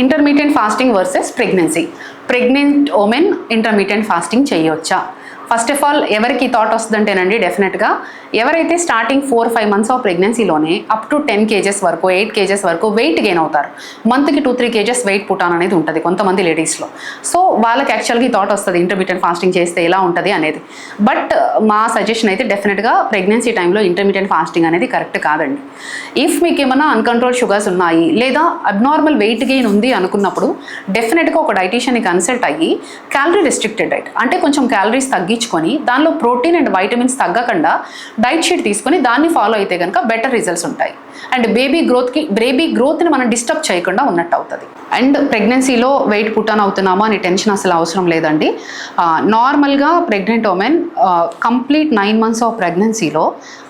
Intermediate fasting versus pregnancy. Pregnant women intermediate fasting చేయొచ్చా? First of all ఎవరికి thought వస్తుందంటేనండి, డెఫినెట్గా ఎవరైతే స్టార్టింగ్ 4-5 months ఆఫ్ ప్రెగ్నెన్సీలోనే అప్ టు 10 kgs వరకు 8 kgs వరకు వెయిట్ గెయిన్ అవుతారు. మంత్కి 2-3 kgs వెయిట్ పుట్ ఆన్ అనేది ఉంటుంది కొంతమంది లేడీస్లో. సో వాళ్ళకి యాక్చువల్గా ఈ థాట్ వస్తుంది ఇంటర్మీడియట్ ఫాస్టింగ్ చేస్తే ఎలా ఉంటుంది అనేది. బట్ మా సజెషన్ అయితే డెఫినెట్గా ప్రెగ్నెన్సీ టైంలో ఇంటర్మీడియట్ ఫాస్టింగ్ అనేది కరెక్ట్ కాదండి. ఇఫ్ మీకు ఏమైనా అన్కంట్రోల్ షుగర్స్ ఉన్నాయి లేదా అబ్నార్మల్ వెయిట్ గెయిన్ ఉంది అనుకున్నప్పుడు డెఫినెట్గా ఒక డైటీషియన్ని కన్సల్ట్ అయ్యి క్యాలరీ రెస్ట్రిక్టెడ్ డైట్ అంటే కొంచెం క్యాలరీస్ తగ్గించుకొని దానిలో ప్రోటీన్ అండ్ వైటమిన్స్ తగ్గకుండా డైట్ షీట్ తీసుకొని దాన్ని ఫాలో అయితే కనుక బెటర్ రిజల్ట్స్ ఉంటాయి. అండ్ బేబీ గ్రోత్ని మనం డిస్టర్బ్ చేయకుండా ఉన్నట్టు అవుతుంది. అండ్ ప్రెగ్నెన్సీలో వెయిట్ పుట్ ఆన్ అవుతున్నామా అని టెన్షన్ అసలు అవసరం లేదండి. నార్మల్గా pregnant women complete 9 months of ప్రెగ్నెన్సీలో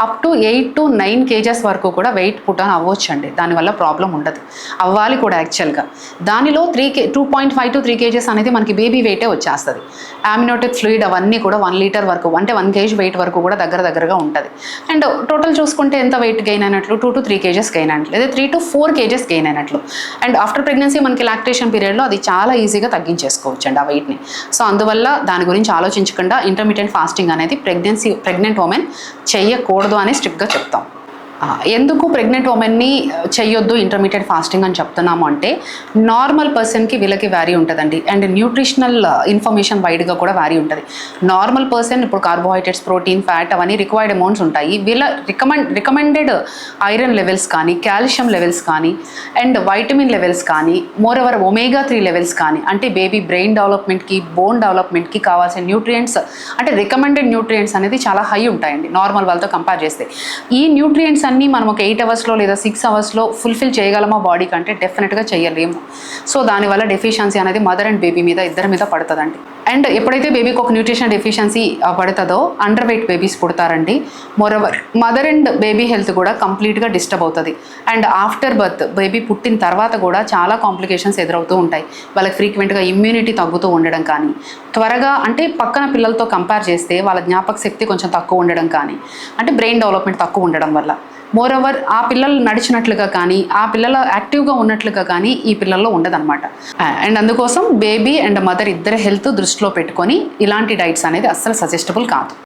అప్ టు 8 to 9 kgs వరకు కూడా వెయిట్ పుట్ ఆన్ అవ్వచ్చు అండి. దానివల్ల ప్రాబ్లం ఉండదు, అవ్వాలి కూడా యాక్చువల్గా. దానిలో 2.5 to 3 kgs అనేది మనకి బేబీ వెయిటే వచ్చేస్తుంది. అమ్నియోటిక్ ఫ్లూయిడ్ అవన్నీ కూడా 1 liter వరకు అంటే 1 kg వెయిట్ వరకు కూడా దగ్గరగా ఉంటుంది. అండ్ టోటల్ చూసుకుంటే ఎంత వెయిట్ గెయిన్ అయినట్లు 2 to 3 kgs గెయిన్ అయినట్లు లేదా 3 to 4 kgs గెయిన్ అయినట్లు. అండ్ ఆఫ్టర్ ప్రెగ్నెన్సీ మనకి లాక్టేషన్ పీరియడ్లో అది చాలా ఈజీగా తగ్గించేసుకోవచ్చు అండి ఆ వెయిట్ని. సో అందువల్ల దాని గురించి ఆలోచించకుండా ఇంటర్మీడియట్ ఫాస్టింగ్ అనేది ప్రెగ్నెంట్ ఉమెన్ చేయకూడదు అని స్ట్రిక్ట్గా చెప్తాం. ఎందుకు ప్రెగ్నెంట్ ఉమెన్ని చేయొద్దు ఇంటర్మీడియట్ ఫాస్టింగ్ అని చెప్తున్నాము అంటే, నార్మల్ పర్సన్కి వీళ్ళకి వ్యారీ ఉంటుందండి. అండ్ న్యూట్రిషనల్ ఇన్ఫర్మేషన్ వైడ్గా కూడా వ్యారీ ఉంటుంది. నార్మల్ పర్సన్ ఇప్పుడు కార్బోహైడ్రేట్స్, ప్రోటీన్, ఫ్యాట్ అవన్నీ రిక్వైర్డ్ అమౌంట్స్ ఉంటాయి. వీళ్ళ రికమెండెడ్ ఐరన్ లెవెల్స్ కానీ, కాల్షియం లెవెల్స్ కానీ, అండ్ వైటమిన్ లెవెల్స్ కానీ, మోర్ ఓవర్ omega-3 లెవెల్స్ కానీ, అంటే బేబీ బ్రెయిన్ డెవలప్మెంట్కి, బోన్ డెవలప్మెంట్కి కావాల్సిన న్యూట్రియంట్స్ అంటే రికమెండెడ్ న్యూట్రియంట్స్ అనేది చాలా హై ఉంటాయండి నార్మల్ వాళ్ళతో కంపేర్ చేస్తే. ఈ న్యూట్రియంట్స్ అన్నీ మనం ఒక 8 hours లేదా 6 hours ఫుల్ఫిల్ చేయగలమా బాడీ కంటే? డెఫినెట్గా చేయలేము. సో దానివల్ల డెఫిషియన్సీ అనేది మదర్ అండ్ బేబీ మీద ఇద్దరి మీద పడుతుందండి. అండ్ ఎప్పుడైతే బేబీకి ఒక న్యూట్రిషన్ డెఫిషియన్సీ పడుతుందో అండర్ వెయిట్ బేబీస్ పుడతారండి. Moreover mother and baby health కూడా కంప్లీట్గా డిస్టర్బ్ అవుతుంది. అండ్ ఆఫ్టర్ బర్త్ బేబీ పుట్టిన తర్వాత కూడా చాలా కాంప్లికేషన్స్ ఎదురవుతూ ఉంటాయి. వాళ్ళకి ఫ్రీక్వెంట్గా ఇమ్యూనిటీ తగ్గుతూ ఉండడం కానీ, త్వరగా అంటే పక్కన పిల్లలతో కంపేర్ చేస్తే వాళ్ళ జ్ఞాపక శక్తి కొంచెం తక్కువ ఉండడం కానీ, అంటే బ్రెయిన్ డెవలప్మెంట్ తక్కువ ఉండడం వల్ల. మోరోవర్ ఆ పిల్లలు నడిచినట్లుగా కానీ, ఆ పిల్లలు యాక్టివ్గా ఉన్నట్లుగా కానీ ఈ పిల్లల్లో ఉండదన్నమాట. అండ్ అందుకోసం బేబీ అండ్ మదర్ ఇద్దరి హెల్త్ దృష్టిలో పెట్టుకొని ఇలాంటి డైట్స్ అనేది అస్సలు సజెస్టబుల్ కాదు.